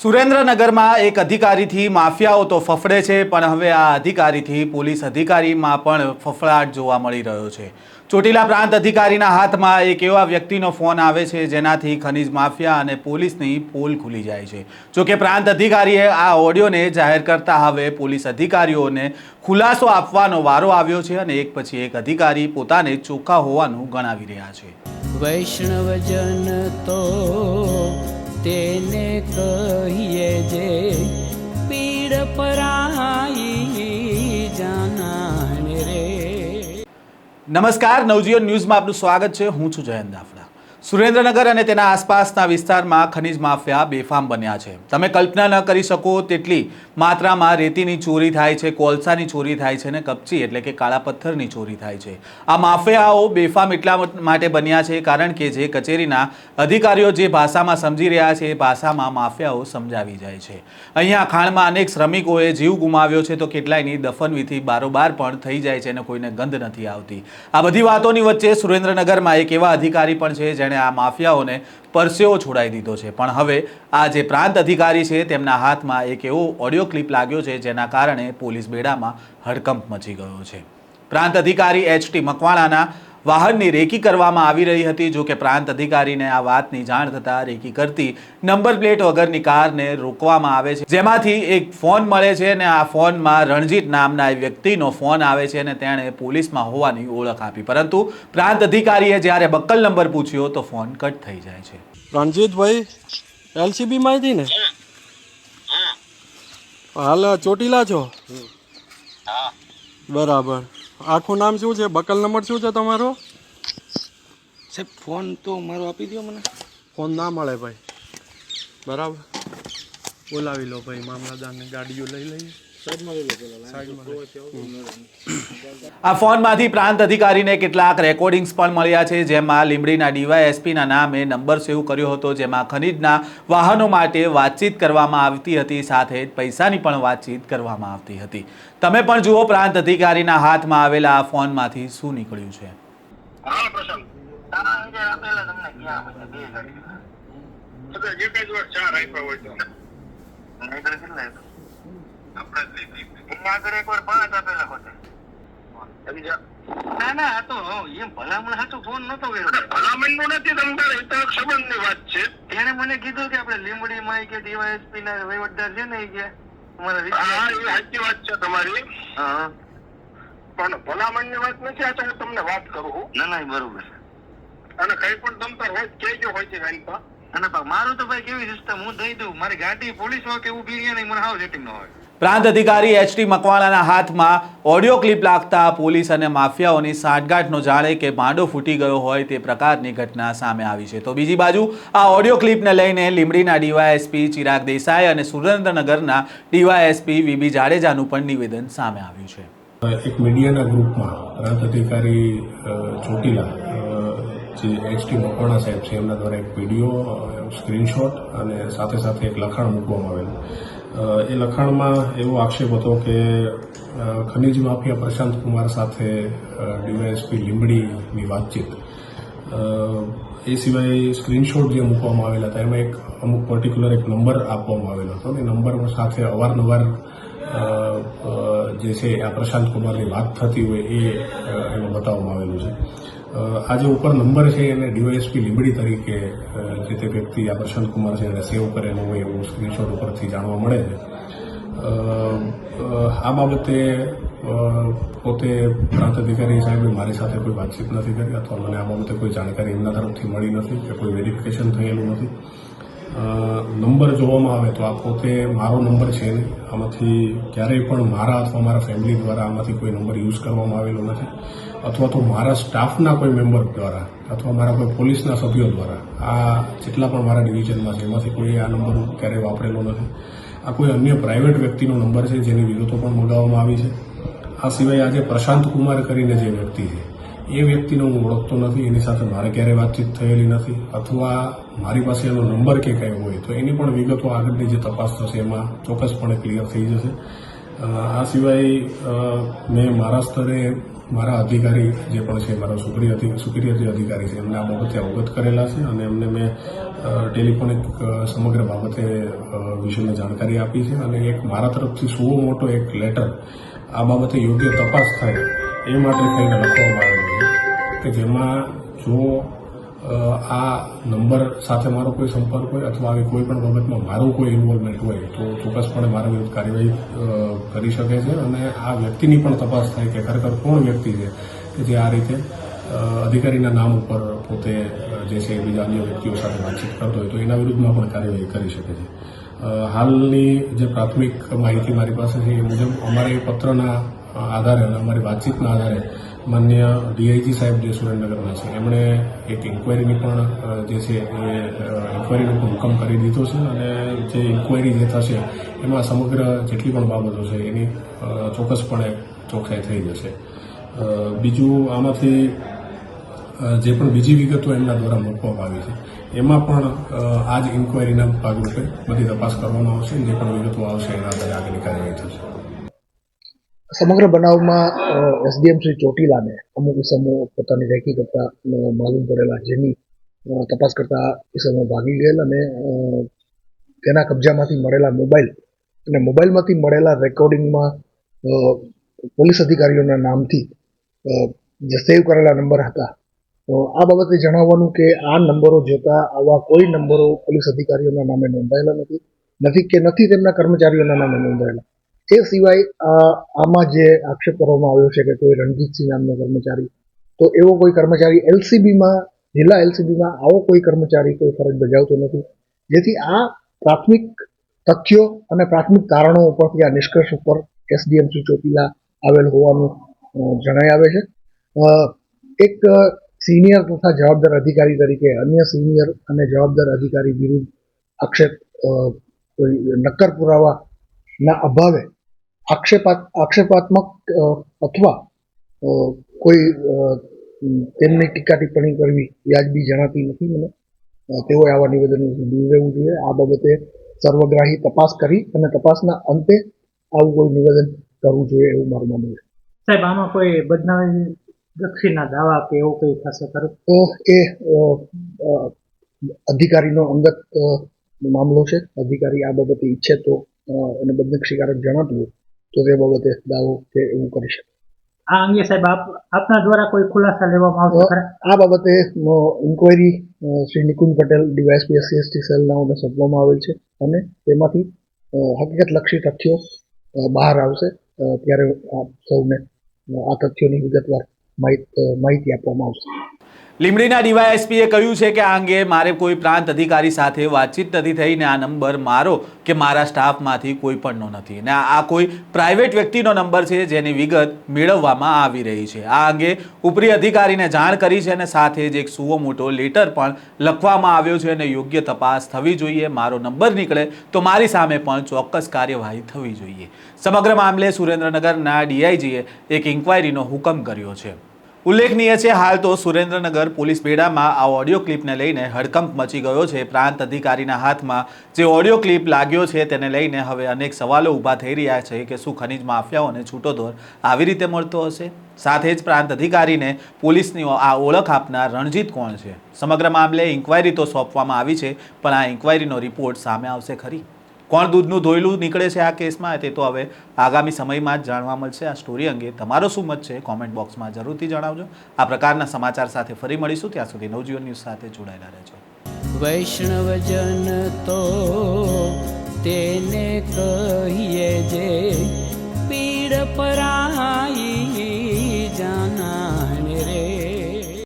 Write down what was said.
સુરેન્દ્રનગરમાં એક અધિકારીથી માફિયાઓ તો ફફડે છે, પણ હવે આ અધિકારીથી પોલીસ અધિકારીમાં પણ ફફડાટ જોવા મળી રહ્યો છે। ચોટીલા પ્રાંત અધિકારીના હાથમાં એક એવા વ્યક્તિનો ફોન આવે છે જેનાથી ખનીજ માફિયા અને પોલીસની પોલ ખુલી જાય છે। જોકે પ્રાંત અધિકારીએ આ ઓડિયોને જાહેર કરતા હવે પોલીસ અધિકારીઓને ખુલાસો આપવાનો વારો આવ્યો છે અને એક પછી એક અધિકારી પોતાને ચોખ્ખા હોવાનું ગણાવી રહ્યા છે। વૈષ્ણવજન તો તેને કહીએ જે પીડ પરાઈ જાનાને રે। નમસ્કાર, નવજીવન ન્યૂઝમાં આપનું સ્વાગત છે। હું છું જયંત દાફડા। સુરેન્દ્રનગર અને તેના આસપાસના વિસ્તારમાં ખનીજ માફિયા બેફામ બન્યા છે। તમે કલ્પના ન કરી શકો તેટલી માત્રામાં રેતીની ચોરી થાય છે, કોલસાની ચોરી થાય છે અને કપચી એટલે કે કાળા પથ્થરની ચોરી થાય છે। આ માફિયાઓ બેફામ એટલા માટે બન્યા છે કારણ કે જે કચેરીના અધિકારીઓ જે ભાષામાં સમજી રહ્યા છે એ ભાષામાં માફિયાઓ સમજાવી જાય છે। અહીંયા ખાણમાં અનેક શ્રમિકોએ જીવ ગુમાવ્યો છે તો કેટલાયની દફનવિધિ બારોબાર પણ થઈ જાય છે અને કોઈને ગંધ નથી આવતી। આ બધી વાતોની વચ્ચે સુરેન્દ્રનગરમાં એક એવા અધિકારી પણ છે જેણે આ માફિયાઓને પરસેવો છોડાવી દીધો છે, પણ હવે આ જે પ્રાંત અધિકારી છે તેમના હાથમાં એક એવો ઓડિયો ક્લિપ લાગ્યો છે જેના કારણે પોલીસ બેડામાં હડકંપ મચી ગયો છે। પ્રાંત અધિકારી HT મકવાણાના વાહનની રેકી કરવામાં આવી રહી હતી। જો કે પ્રાંત અધિકારીને આ વાતની જાણ થતાં રેકી કરતી નંબર પ્લેટ વગરની કારને રોકવામાં આવે છે, જેમાંથી એક ફોન મળે છે અને આ ફોનમાં રણજીત નામના વ્યક્તિનો ફોન આવે છે અને તેણે પોલીસમાં હોવાની ઓળખ આપી, પરંતુ પ્રાંત અધિકારીએ જ્યારે બક્કલ નંબર પૂછ્યો તો ફોન કટ થઈ જાય છે। રણજીતભાઈ LCB માંથી ને હાલ ચોટીલા છો? બરાબર। આખું નામ શું છે? બકલ નંબર શું છે તમારો? સાહેબ ફોન તો મારો આપી દો મને। ફોન ના મળે ભાઈ, બરાબર બોલાવી લો ભાઈ, મામલતદારને ગાડીઓ લઈ લઈએ। આ ફોનમાંથી પ્રાંત અધિકારીને કેટલાક રેકોર્ડિંગ્સ પણ મળ્યા છે, જેમાં લીંબડીના DYSPના નામે નંબર સેવ કર્યો હતો, જેમાં ખનીજના વાહનો માટે વાતચીત કરવામાં આવતી હતી, સાથે પૈસાની પણ વાતચીત કરવામાં આવતી હતી। તમે પણ જુઓ પ્રાંત અધિકારીના હાથમાં આવેલા આ ફોનમાંથી શું નીકળ્યું છે। એને મને કીધું કે આપણે લીંબડીમાં કે DYSP ના વહીવટદાર છે ને કે તમારી પણ ભલામણની વાત નથી, આ તો હું તમને વાત કરું। ના બરોબર, અને કઈ પણ તમતાર હોય કેજો હોય છે મારું તો ભાઈ કેવી સિસ્ટમ હું દઈ દઉં, મારી ગાડી પોલીસ હોય કે ઉભી રહી નહીં, મને હાવ સેટિંગ ન હોય। પ્રાંત અધિકારી HT મકવાણાના હાથમાં ઓડિયો ક્લિપ લાગતા પોલીસ અને માફિયાઓની સાંઠગાંઠનો જાણે કે ભાંડો ફૂટી ગયો હોય તે પ્રકારની ઘટના સામે આવી છે। તો બીજી બાજુ આ ઓડિયો ક્લિપને લઈને લીંબડીના DYSP ચિરાગ દેસાઈ અને સુરેન્દ્રનગરના DYSP VB જાડેજાનું પણ નિવેદન સામે આવ્યું છે। એક મીડિયાના ગ્રુપમાં પ્રાંત અધિકારી ચોટીલા જે HT મકવાણા સાહેબ છે એમના દ્વારા એક વિડીયો, સ્ક્રીનશોટ અને સાથે સાથે એક લખાણ મૂકવામાં આવેલું। એ લખાણમાં એવો આક્ષેપ હતો કે ખનીજ માફિયા પ્રશાંત કુમાર સાથે DYSP લીંબડીની વાતચીત, એ સિવાય સ્ક્રીનશોટ જે મૂકવામાં આવેલા હતા એમાં એક અમુક પર્ટિક્યુલર એક નંબર આપવામાં આવેલો હતો અને નંબર સાથે અવારનવાર જે છે આ પ્રશાંત કુમારની વાત થતી હોય એ એમાં બતાવવામાં આવેલું છે। આ જે ઉપર નંબર છે એને DYSP લીંબડી તરીકે જે તે વ્યક્તિ આ પ્રશાંત કુમાર છે એને સેવ કરેલો હોય એવું સ્ક્રીનશોટ ઉપરથી જાણવા મળે છે। આ બાબતે પોતે પ્રાંત અધિકારી સાહેબે મારી સાથે કોઈ વાતચીત નથી કરી અથવા મને આ બાબતે કોઈ જાણકારી એમના તરફથી મળી નથી કે કોઈ વેરિફિકેશન થયેલું નથી। નંબર જોવામાં આવે તો આ પોતે મારો નંબર છે નહીં, આમાંથી ક્યારેય પણ મારા અથવા મારા ફેમિલી દ્વારા આમાંથી કોઈ નંબર યુઝ કરવામાં આવેલો નથી, અથવા તો મારા સ્ટાફના કોઈ મેમ્બર દ્વારા અથવા મારા કોઈ પોલીસના સભ્યો દ્વારા આ જેટલા પણ મારા ડિવિઝનમાં છે એમાંથી કોઈ આ નંબર ક્યારેય વાપરેલો નથી। આ કોઈ અન્ય પ્રાઇવેટ વ્યક્તિનો નંબર છે જેની વિગતો પણ મંગાવવામાં આવી છે। આ સિવાય આજે પ્રશાંત કુમાર કરીને જે વ્યક્તિ છે એ વ્યક્તિને હું ઓળખતો નથી, એની સાથે મારે ક્યારેય વાતચીત થયેલી નથી, અથવા મારી પાસે એનો નંબર કે કંઈ હોય તો એની પણ વિગતો આગળની જે તપાસ થશે એમાં ચોક્કસપણે ક્લિયર થઈ જશે। આ સિવાય મેં મારા સ્તરે મારા અધિકારી જે પણ છે, મારા સુપિરિયર જે અધિકારી છે એમને આ બાબતે અવગત કરેલા છે અને એમને મેં ટેલિફોનિક સમગ્ર બાબતે વિશે મેં જાણકારી આપી છે અને એક મારા તરફથી સુવો મોટો એક લેટર આ બાબતે યોગ્ય તપાસ થાય એ માટે થઈને લખવામાં આવેલો છે કે જેમાં જો આ નંબર સાથે મારો કોઈ સંપર્ક હોય અથવા આવી કોઈ પણ બાબતમાં મારું કોઈ ઇન્વોલ્વમેન્ટ હોય તો ચોક્કસપણે મારા વિરુદ્ધ કાર્યવાહી કરી શકે છે અને આ વ્યક્તિની પણ તપાસ થાય કે ખરેખર કોણ વ્યક્તિ છે કે જે આ રીતે અધિકારીના નામ ઉપર પોતે જે છે બીજા અન્ય વ્યક્તિઓ સાથે વાતચીત કરતો હોય તો એના વિરુદ્ધમાં પણ કાર્યવાહી કરી શકે છે. હાલની જે પ્રાથમિક માહિતી મારી પાસે છે એ મુજબ અમારે એ પત્રના આધારે અને અમારી વાતચીતના આધારે માન્ય ડીઆઈજી સાહેબ જે સુરેન્દ્રનગરના છે એમણે એક ઇન્કવાયરીની પણ જે છે એ ઇન્કવાયરીનો પણ હુકમ કરી દીધો છે અને જે ઇન્કવાયરી જે થશે એમાં સમગ્ર જેટલી પણ બાબતો છે એની ચોક્કસપણે ચોકસાઈ થઈ જશે. બીજું આમાંથી જે પણ બીજી વિગતો એમના દ્વારા મૂકવામાં આવી છે એમાં પણ આ જ ઇન્કવાયરીના ભાગરૂપે બધી તપાસ કરવામાં આવશે. જે પણ વિગતો આવશે એના આધારે આગળની કાર્યવાહી થશે. સમગ્ર બનાવમાં એસડીએમ શ્રી ચોટીલાને અમુક ઇસમો પોતાની રેકી કરતા માલુમ પડેલા જેની તપાસ કરતા ઇસમો ભાગી ગયેલ અને તેના કબજામાંથી મળેલા મોબાઈલ અને મોબાઈલમાંથી મળેલા રેકોર્ડિંગમાં પોલીસ અધિકારીઓના નામથી જે સેવ કરેલા નંબર હતા. આ બાબતે જણાવવાનું કે આ નંબરો જોતા આવા કોઈ નંબરો પોલીસ અધિકારીઓના નામે નોંધાયેલા નથી તેમના કર્મચારીઓના નામે નોંધાયેલા. એ સિવાય આમાં જે આક્ષેપ કરવામાં આવ્યો છે કે કોઈ રણજીતસિંહ નામનો કર્મચારી, તો એવો કોઈ કર્મચારી એલસીબીમાં જિલ્લા એલસીબીમાં આવો કોઈ કર્મચારી કોઈ ફરજ બજાવતો નથી. જેથી આ પ્રાથમિક તથ્યો અને પ્રાથમિક કારણો ઉપરથી આ નિષ્કર્ષ ઉપર એસડીએમ શ્રી ચોટીલા આવેલ હોવાનું જણાઈ આવે છે. એક સિનિયર તથા જવાબદાર અધિકારી તરીકે અન્ય સિનિયર અને જવાબદાર અધિકારી વિરુદ્ધ આક્ષેપ નક્કર પુરાવાના અભાવે આક્ષેપાત્મક અથવા કોઈ તેમની ટીકા ટિપ્પણી કરવી વ્યાજબી જણાતી નથી મને. તેઓએ આવા નિવેદનો દૂર રહેવું જોઈએ. આ બાબતે સર્વગ્રાહી તપાસ કરી અને તપાસના અંતે આવું કોઈ નિવેદન કરવું જોઈએ એવું મારું માનવું છે. સાહેબ, આમાં કોઈ બદનામી દક્ષિણના દાવા કે એવું કંઈ થશે ખરું? તો એ અધિકારીનો અંગત મામલો છે. અધિકારી આ બાબતે ઈચ્છે તો એને બદનક્ષીકારક જણાતું હોય તો તે બાબતે દાવો કે એવું કરી શકે. આ અંગે સાહેબ આપના દ્વારા કોઈ ખુલાસા લેવામાં આવશે ખરા? આ બાબતે inquiry Shri Nikunj Patel DYSP SC/ST સેલનાઓને સોંપવામાં આવેલ છે અને તેમાંથી હકીકતલક્ષી તથ્યો બહાર આવશે ત્યારે આપ સૌને આ તથ્યોની વિગતવાર માહિતી આપવામાં આવશે. લીંબડીના ડીવાયએસપીએ કહ્યું છે કે આ અંગે મારે કોઈ પ્રાંત અધિકારી સાથે વાતચીત નથી થઈ ને આ નંબર મારો કે મારા સ્ટાફમાંથી કોઈ પણનો નથી ને આ કોઈ પ્રાઇવેટ વ્યક્તિનો નંબર છે જેની વિગત મેળવવામાં આવી રહી છે. આ અંગે ઉપરી અધિકારીને જાણ કરી છે અને સાથે જ એક સુવો મોટો લેટર પણ લખવામાં આવ્યો છે અને યોગ્ય તપાસ થવી જોઈએ. મારો નંબર નીકળે તો મારી સામે પણ ચોક્કસ કાર્યવાહી થવી જોઈએ. સમગ્ર મામલે સુરેન્દ્રનગરના ડીઆઈજીએ એક ઇન્કવાયરીનો હુકમ કર્યો છે. ઉલ્લેખનીય છે હાલ તો સુરેન્દ્રનગર પોલીસ બેડામાં આ ઓડિયો ક્લિપને લઈને હડકંપ મચી ગયો છે. પ્રાંત અધિકારીના હાથમાં જે ઓડિયો ક્લિપ લાગ્યો છે તેને લઈને હવે અનેક સવાલો ઊભા થઈ રહ્યા છે કે શું ખનીજ માફિયાઓને છૂટો દોર આવી રીતે મળતો હશે? સાથે જ પ્રાંત અધિકારીને પોલીસની આ ઓળખ આપનાર રણજીત કોણ છે? સમગ્ર મામલે ઇન્કવાયરી તો સોંપવામાં આવી છે પણ આ ઇન્કવાયરીનો રિપોર્ટ સામે આવશે ખરી? કોણ દૂધનું ધોયેલું નીકળે છે આ કેસમાં તે તો હવે આગામી સમયમાં જ જાણવા મળશે. આ સ્ટોરી અંગે તમારો શું મત છે કોમેન્ટ બોક્સમાં જરૂરથી જણાવજો. આ પ્રકારના સમાચાર સાથે ફરી મળીશું. ત્યાં સુધી નવજીવન ન્યૂઝ સાથે જોડાયેલા રહેજો. વૈષ્ણવજન તો તેને કહીએ જે પીડ પરાઈ